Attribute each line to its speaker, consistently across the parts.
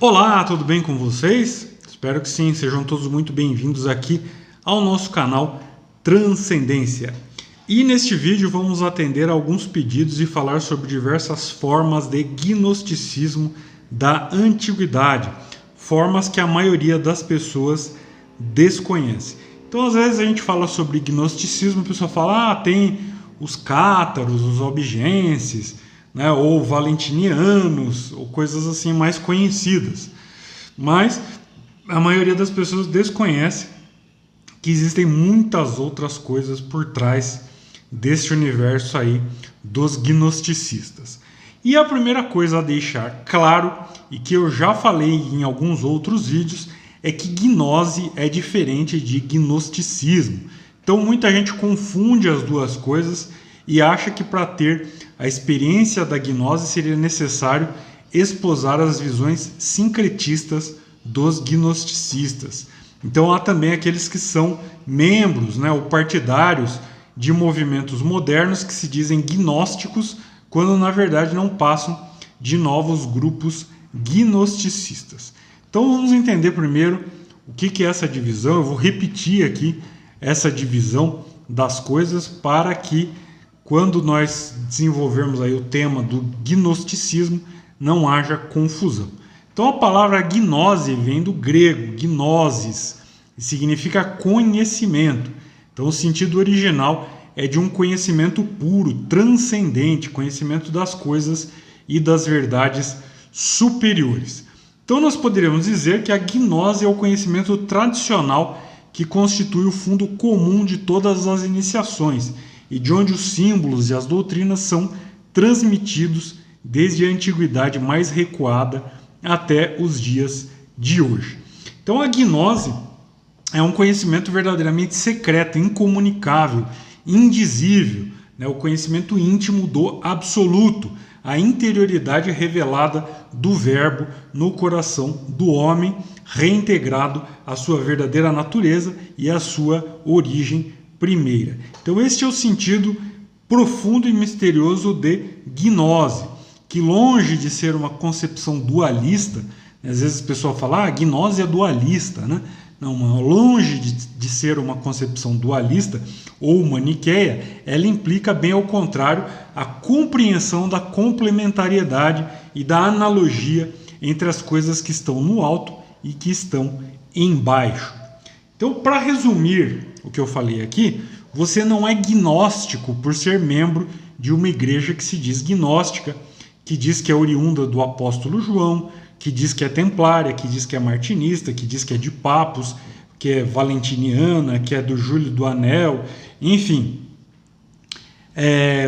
Speaker 1: Olá, tudo bem com vocês? Espero que sim, sejam todos muito bem-vindos aqui ao nosso canal Transcendência. E neste vídeo vamos atender a alguns pedidos e falar sobre diversas formas de gnosticismo da antiguidade, formas que a maioria das pessoas desconhece. Então, às vezes a gente fala sobre gnosticismo, a pessoa fala, tem os cátaros, os albigenses, né, ou valentinianos, ou coisas assim mais conhecidas. Mas a maioria das pessoas desconhece que existem muitas outras coisas por trás desse universo aí dos gnosticistas. E a primeira coisa a deixar claro, e que eu já falei em alguns outros vídeos, é que gnose é diferente de gnosticismo. Então muita gente confunde as duas coisas e acha que para ter a experiência da gnose seria necessário esposar as visões sincretistas dos gnosticistas. Então há também aqueles que são membros, ou partidários de movimentos modernos que se dizem gnósticos, quando na verdade não passam de novos grupos gnosticistas. Então vamos entender primeiro o que é essa divisão. Eu vou repetir aqui essa divisão das coisas para que quando nós desenvolvermos aí o tema do gnosticismo, não haja confusão. Então a palavra gnose vem do grego, gnosis, e significa conhecimento. Então o sentido original é de um conhecimento puro, transcendente, conhecimento das coisas e das verdades superiores. Então nós poderíamos dizer que a gnose é o conhecimento tradicional que constitui o fundo comum de todas as iniciações, e de onde os símbolos e as doutrinas são transmitidos desde a antiguidade mais recuada até os dias de hoje. Então a gnose é um conhecimento verdadeiramente secreto, incomunicável, indizível, o conhecimento íntimo do absoluto, a interioridade revelada do verbo no coração do homem, reintegrado à sua verdadeira natureza e à sua origem primeira. Então este é o sentido profundo e misterioso de gnose, que longe de ser uma concepção dualista, às vezes o pessoal fala, a gnose é dualista, né? Não, longe de ser uma concepção dualista ou maniqueia, ela implica bem ao contrário a compreensão da complementariedade e da analogia entre as coisas que estão no alto e que estão embaixo. Então, para resumir o que eu falei aqui, você não é gnóstico por ser membro de uma igreja que se diz gnóstica, que diz que é oriunda do apóstolo João, que diz que é templária, que diz que é martinista, que diz que é de Papos, que é valentiniana, que é do Júlio do Anel, enfim.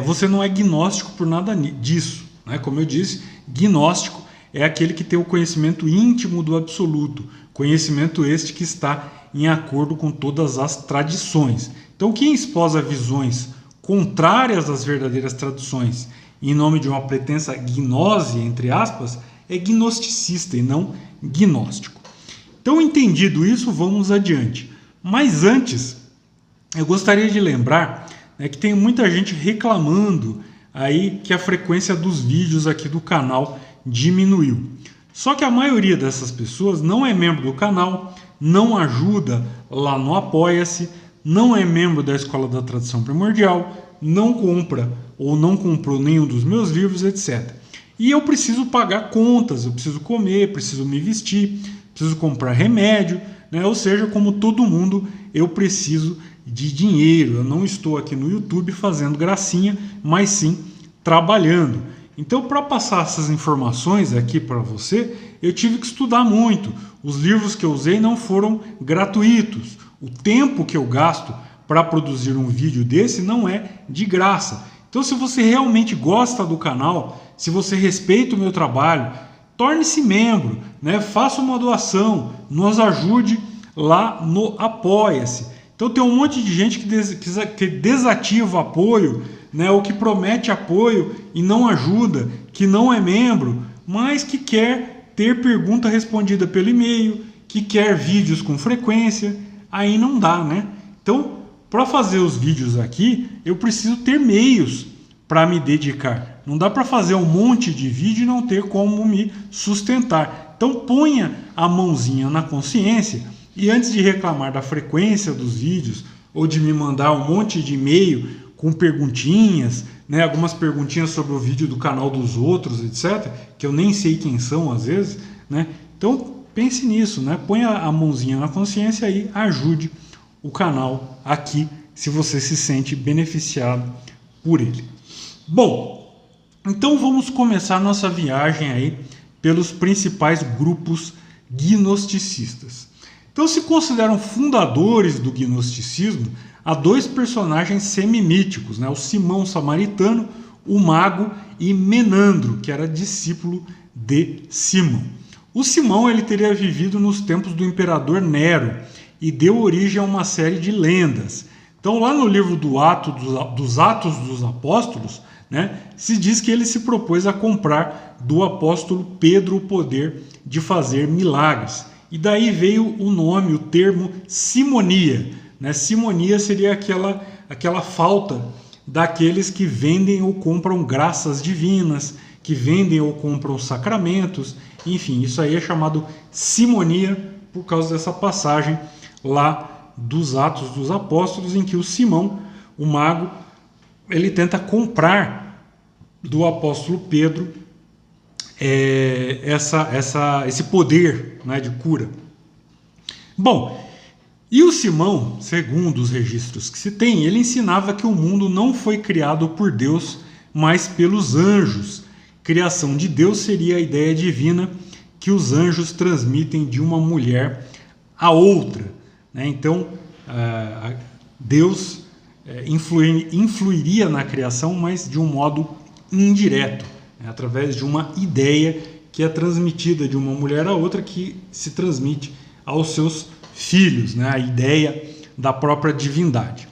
Speaker 1: Você não é gnóstico por nada disso, né? Como eu disse, gnóstico é aquele que tem o conhecimento íntimo do absoluto, conhecimento este que está em acordo com todas as tradições. Então, quem esposa visões contrárias às verdadeiras tradições em nome de uma pretensa gnose, entre aspas, é gnosticista e não gnóstico. Então, entendido isso, vamos adiante. Mas antes, eu gostaria de lembrar que tem muita gente reclamando aí que a frequência dos vídeos aqui do canal diminuiu. Só que a maioria dessas pessoas não é membro do canal, não ajuda lá no Apoia-se, não é membro da Escola da Tradição Primordial, não compra ou não comprou nenhum dos meus livros, etc. E eu preciso pagar contas, eu preciso comer, preciso me vestir, preciso comprar remédio, ou seja, como todo mundo, eu preciso de dinheiro. Eu não estou aqui no YouTube fazendo gracinha, mas sim trabalhando. Então, para passar essas informações aqui para você, eu tive que estudar muito. Os livros que eu usei não foram gratuitos. O tempo que eu gasto para produzir um vídeo desse não é de graça. Então, se você realmente gosta do canal, se você respeita o meu trabalho, torne-se membro, faça uma doação, nos ajude lá no Apoia-se. Então, tem um monte de gente que desativa apoio, ou que promete apoio e não ajuda, que não é membro, mas que quer ter pergunta respondida pelo e-mail, que quer vídeos com frequência, aí não dá, Então, para fazer os vídeos aqui, eu preciso ter meios para me dedicar. Não dá para fazer um monte de vídeo e não ter como me sustentar. Então ponha a mãozinha na consciência e antes de reclamar da frequência dos vídeos ou de me mandar um monte de e-mail com perguntinhas, né, algumas perguntinhas sobre o vídeo do canal dos outros, etc., que eu nem sei quem são às vezes, né? Então pense nisso, né? Ponha a mãozinha na consciência e ajude o canal aqui se você se sente beneficiado por ele. Bom, então vamos começar nossa viagem aí pelos principais grupos gnosticistas. Então se consideram fundadores do gnosticismo há dois personagens semimíticos, né? O Simão Samaritano, o mago, e Menandro, que era discípulo de Simão. O Simão ele teria vivido nos tempos do imperador Nero e deu origem a uma série de lendas. Então lá no livro dos Atos dos Apóstolos, né, se diz que ele se propôs a comprar do apóstolo Pedro o poder de fazer milagres. E daí veio o nome, o termo simonia. Né? Simonia seria aquela falta daqueles que vendem ou compram graças divinas, que vendem ou compram sacramentos. Enfim, isso aí é chamado simonia por causa dessa passagem lá dos Atos dos Apóstolos, em que o Simão, o mago, ele tenta comprar do apóstolo Pedro esse poder, né, de cura. Bom, e o Simão, segundo os registros que se tem, ele ensinava que o mundo não foi criado por Deus, mas pelos anjos. Criação de Deus seria a ideia divina que os anjos transmitem de uma mulher a outra, né? Então, Deus influiria na criação, mas de um modo indireto, né? Através de uma ideia que é transmitida de uma mulher a outra, que se transmite aos seus filhos, né? A ideia da própria divindade.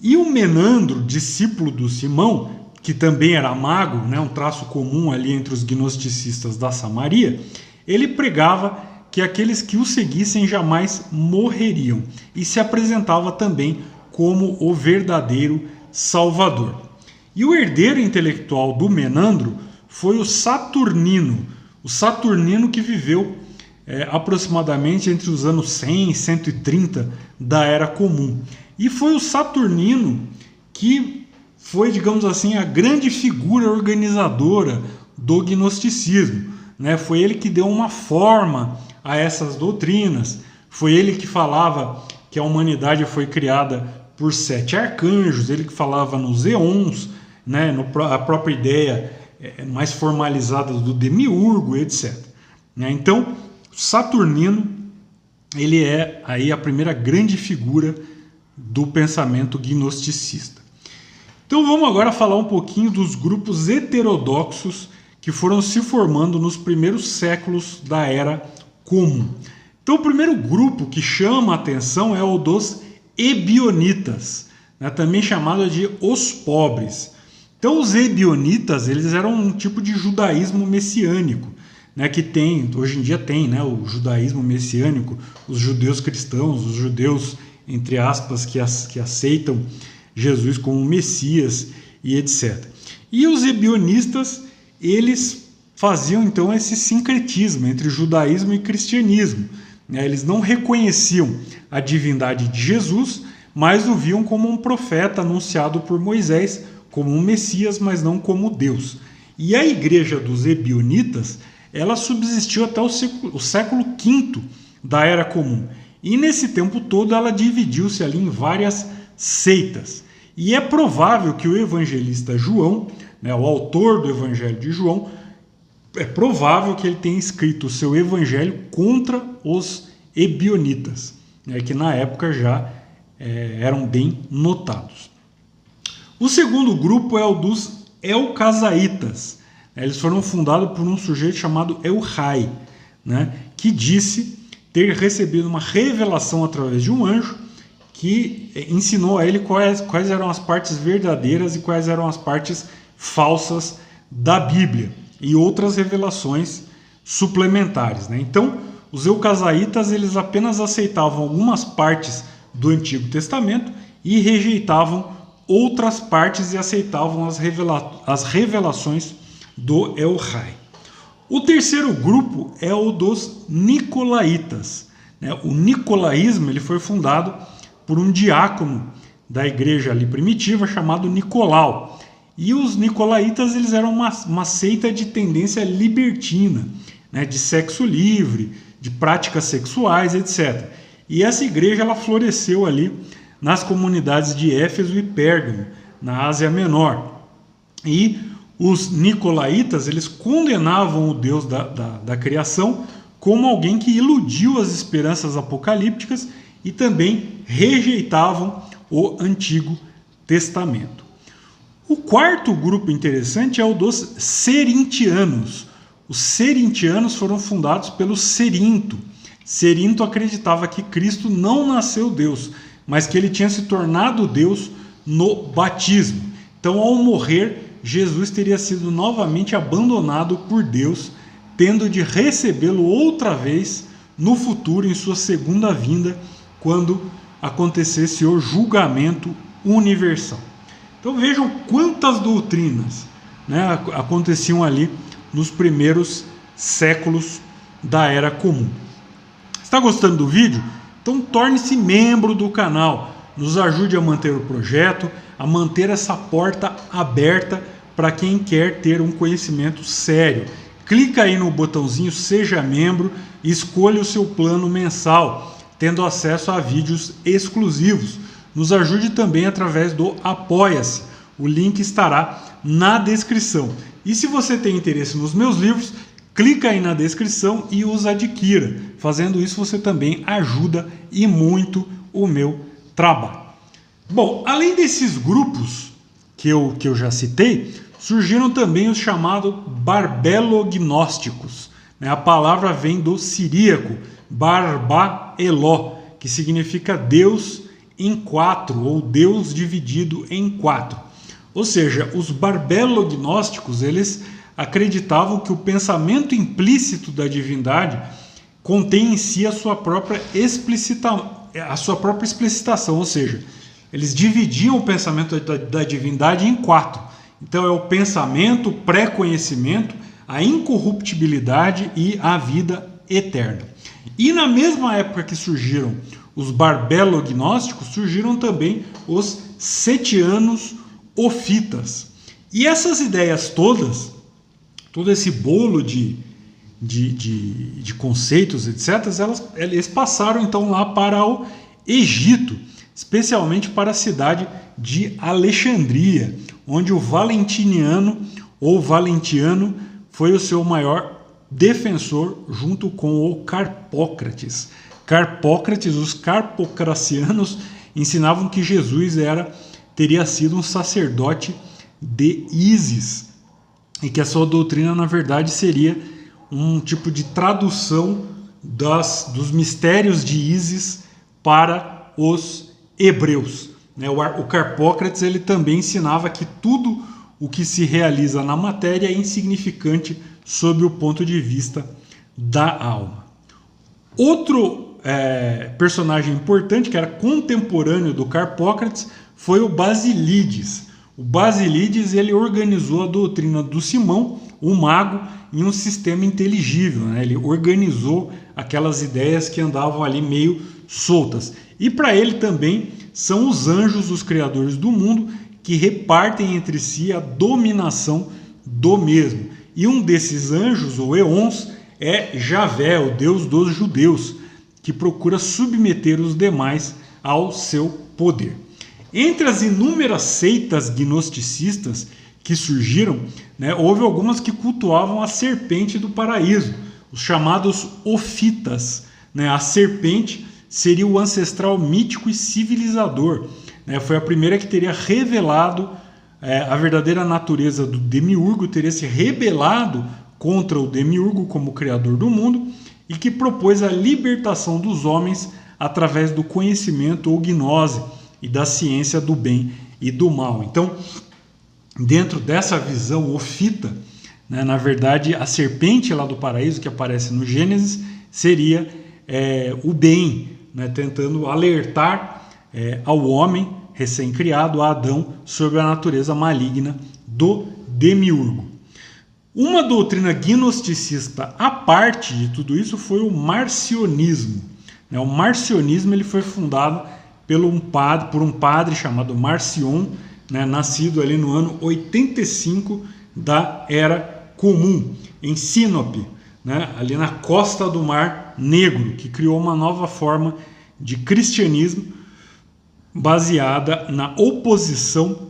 Speaker 1: E o Menandro, discípulo do Simão, que também era mago, né? Um traço comum ali entre os gnosticistas da Samaria, ele pregava que aqueles que o seguissem jamais morreriam e se apresentava também como o verdadeiro Salvador. E o herdeiro intelectual do Menandro foi o Saturnino que viveu aproximadamente entre os anos 100 e 130 da Era Comum. E foi o Saturnino que foi, digamos assim, a grande figura organizadora do gnosticismo, né? Foi ele que deu uma forma a essas doutrinas, foi ele que falava que a humanidade foi criada por 7 arcanjos, ele que falava nos éons, né? A própria ideia mais formalizada do demiurgo, etc. Então, Saturnino, ele é aí a primeira grande figura do pensamento gnosticista. Então vamos agora falar um pouquinho dos grupos heterodoxos que foram se formando nos primeiros séculos da Era Comum. Então o primeiro grupo que chama a atenção é o dos ebionitas, né, também chamado de os pobres. Então os ebionitas, eles eram um tipo de judaísmo messiânico, né, que hoje em dia tem, né, o judaísmo messiânico, os judeus cristãos, os judeus, entre aspas, que aceitam Jesus como Messias e etc. E os ebionistas, eles faziam então esse sincretismo entre judaísmo e cristianismo. Eles não reconheciam a divindade de Jesus, mas o viam como um profeta anunciado por Moisés, como um Messias, mas não como Deus. E a igreja dos ebionitas, ela subsistiu até o século V da Era Comum. E nesse tempo todo ela dividiu-se ali em várias seitas. E é provável que o evangelista João, né, o autor do Evangelho de João, é provável que ele tenha escrito o seu evangelho contra os ebionitas, né, que na época já eram bem notados. O segundo grupo é o dos Elcasaitas. Eles foram fundados por um sujeito chamado Elhai, né, que disse ter recebido uma revelação através de um anjo que ensinou a ele quais eram as partes verdadeiras e quais eram as partes falsas da Bíblia e outras revelações suplementares, né? Então, os eucasaitas, eles apenas aceitavam algumas partes do Antigo Testamento e rejeitavam outras partes e aceitavam as revelações do El Rai. O terceiro grupo é o dos nicolaítas. O nicolaísmo ele foi fundado por um diácono da igreja ali primitiva chamado Nicolau. E os nicolaítas eles eram uma seita de tendência libertina, de sexo livre, de práticas sexuais, etc. E essa igreja ela floresceu ali nas comunidades de Éfeso e Pérgamo, na Ásia Menor. E os nicolaítas eles condenavam o Deus da criação como alguém que iludiu as esperanças apocalípticas e também rejeitavam o Antigo Testamento. O quarto grupo interessante é o dos Cerintianos. Os Cerintianos foram fundados pelo Cerinto. Cerinto acreditava que Cristo não nasceu Deus, mas que ele tinha se tornado Deus no batismo. Então, ao morrer, Jesus teria sido novamente abandonado por Deus, tendo de recebê-lo outra vez no futuro, em sua segunda vinda, quando acontecesse o julgamento universal. Então vejam quantas doutrinas aconteciam ali nos primeiros séculos da Era Comum. Está gostando do vídeo? Então torne-se membro do canal, nos ajude a manter o projeto, a manter essa porta aberta para quem quer ter um conhecimento sério. Clica aí no botãozinho Seja Membro e escolha o seu plano mensal, tendo acesso a vídeos exclusivos. Nos ajude também através do Apoia-se. O link estará na descrição. E se você tem interesse nos meus livros, clica aí na descrição e os adquira. Fazendo isso, você também ajuda e muito o meu trabalho. Bom, além desses grupos que eu já citei, surgiram também os chamados barbelognósticos. A palavra vem do siríaco, barba-eló, que significa Deus em quatro, ou Deus dividido em quatro. Ou seja, os barbelognósticos, eles acreditavam que o pensamento implícito da divindade contém em si a sua própria explicitação, ou seja, eles dividiam o pensamento da divindade em quatro. Então é o pensamento, o pré-conhecimento, a incorruptibilidade e a vida eterna. E na mesma época que surgiram os barbelognósticos, surgiram também os setianos ofitas. E essas ideias todas, todo esse bolo de conceitos, etc., eles passaram então lá para o Egito, especialmente para a cidade de Alexandria, onde o Valentiniano ou Valentiano foi o seu maior defensor junto com o Carpócrates. Os carpocracianos ensinavam que Jesus teria sido um sacerdote de Ísis e que a sua doutrina, na verdade, seria um tipo de tradução dos mistérios de Ísis para os hebreus. O Carpócrates ele também ensinava que tudo o que se realiza na matéria é insignificante sob o ponto de vista da alma. Outro personagem importante, que era contemporâneo do Carpócrates, foi o Basílides. O Basílides ele organizou a doutrina do Simão, o mago, em um sistema inteligível. Ele organizou aquelas ideias que andavam ali meio soltas. E para ele também são os anjos os criadores do mundo que repartem entre si a dominação do mesmo. E um desses anjos, ou eons, é Javé, o Deus dos judeus, que procura submeter os demais ao seu poder. Entre as inúmeras seitas gnosticistas que surgiram, houve algumas que cultuavam a serpente do paraíso, os chamados ofitas. A serpente seria o ancestral mítico e civilizador. Foi a primeira que teria revelado a verdadeira natureza do demiurgo, teria se rebelado contra o demiurgo como criador do mundo e que propôs a libertação dos homens através do conhecimento ou gnose e da ciência do bem e do mal. Então, dentro dessa visão ofita, na verdade, a serpente lá do paraíso que aparece no Gênesis seria o bem, tentando alertar ao homem recém-criado, a Adão, sobre a natureza maligna do demiurgo. Uma doutrina gnosticista à parte de tudo isso foi o marcionismo. O marcionismo ele foi fundado por um padre chamado Marcion, nascido ali no ano 85 da Era Comum, em Sinope, ali na costa do Mar Negro, que criou uma nova forma de cristianismo baseada na oposição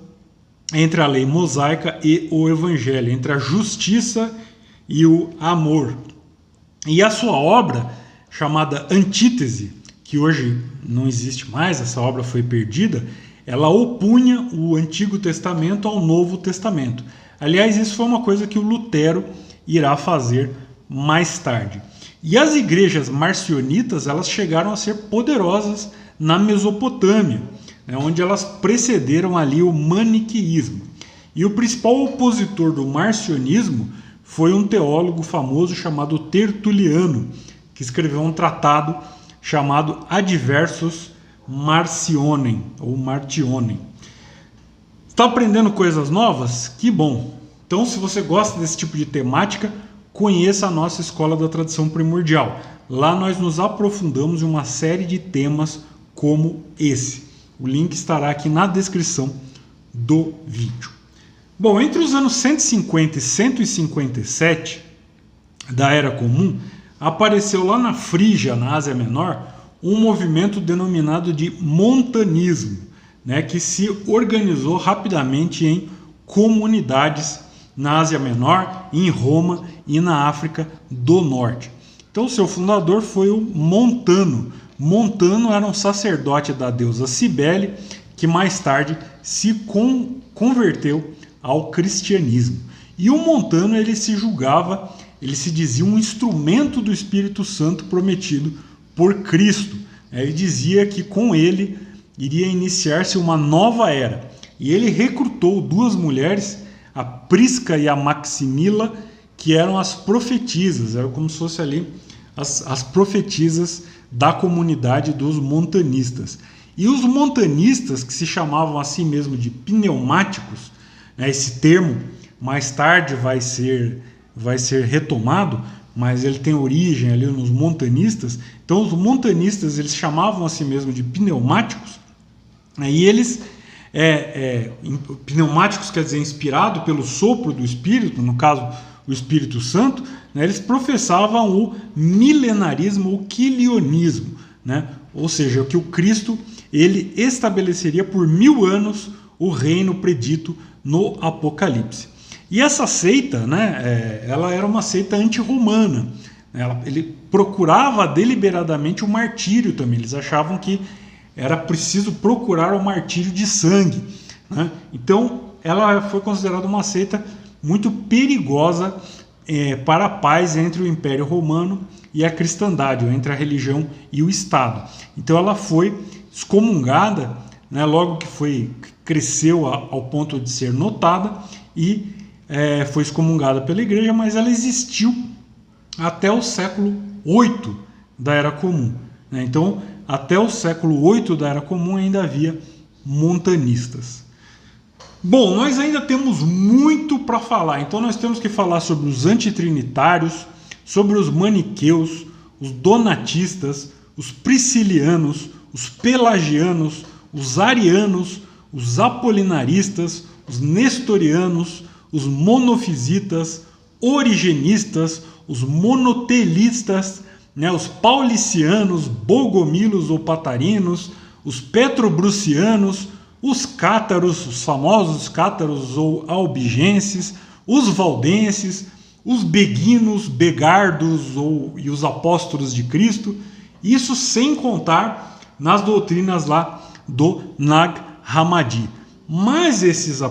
Speaker 1: entre a lei mosaica e o evangelho, entre a justiça e o amor. E a sua obra, chamada Antítese, que hoje não existe mais, essa obra foi perdida, ela opunha o Antigo Testamento ao Novo Testamento. Aliás, isso foi uma coisa que o Lutero irá fazer mais tarde. E as igrejas marcionitas, elas chegaram a ser poderosas na Mesopotâmia, onde elas precederam ali o maniqueísmo. E o principal opositor do marcionismo foi um teólogo famoso chamado Tertuliano, que escreveu um tratado chamado Adversus Marcionem, ou Martionem. Está aprendendo coisas novas? Que bom! Então, se você gosta desse tipo de temática, conheça a nossa Escola da Tradição Primordial. Lá nós nos aprofundamos em uma série de temas como esse. O link estará aqui na descrição do vídeo. Bom, entre os anos 150 e 157 da Era Comum, apareceu lá na Frígia, na Ásia Menor, um movimento denominado de montanismo, que se organizou rapidamente em comunidades na Ásia Menor, em Roma e na África do Norte. Então, seu fundador foi o Montano. Montano era um sacerdote da deusa Cibele, que mais tarde se converteu ao cristianismo. E o Montano, ele se dizia um instrumento do Espírito Santo prometido por Cristo. Ele dizia que com ele iria iniciar-se uma nova era. E ele recrutou duas mulheres, a Prisca e a Maximila, que eram as profetisas, eram como se fossem ali as profetisas da comunidade dos montanistas. E os montanistas, que se chamavam a si mesmos de pneumáticos, esse termo mais tarde vai ser retomado, mas ele tem origem ali nos montanistas. Então os montanistas, eles chamavam a si mesmos de pneumáticos, e eles, pneumáticos quer dizer inspirado pelo sopro do Espírito, no caso o Espírito Santo, eles professavam o milenarismo, o quilionismo, ou seja, que o Cristo ele estabeleceria por 1000 anos o reino predito no Apocalipse. E essa seita, ela era uma seita anti-romana. Ele procurava deliberadamente o martírio também. Eles achavam que era preciso procurar o martírio de sangue. Então, ela foi considerada uma seita muito perigosa para a paz entre o Império Romano e a cristandade, ou entre a religião e o Estado. Então, ela foi excomungada, logo que cresceu ao ponto de ser notada, e foi excomungada pela igreja, mas ela existiu até o século VIII da Era Comum. Então, até o século VIII da Era Comum ainda havia montanistas. Bom, nós ainda temos muito para falar, então nós temos que falar sobre os antitrinitários, sobre os maniqueus, os donatistas, os priscilianos, os pelagianos, os arianos, os apolinaristas, os nestorianos, os monofisitas, origenistas, os monotelistas, os paulicianos, bogomilos ou patarinos, os petrobrucianos, os cátaros, os famosos cátaros ou albigenses, os valdenses, os beguinos, begardos e os apóstolos de Cristo, isso sem contar nas doutrinas lá do Nag Hammadi. Mas esses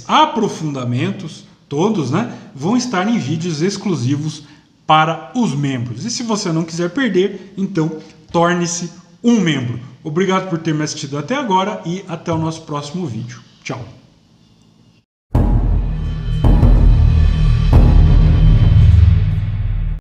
Speaker 1: aprofundamentos todos, vão estar em vídeos exclusivos para os membros. E se você não quiser perder, então torne-se um membro. Obrigado por ter me assistido até agora e até o nosso próximo vídeo. Tchau!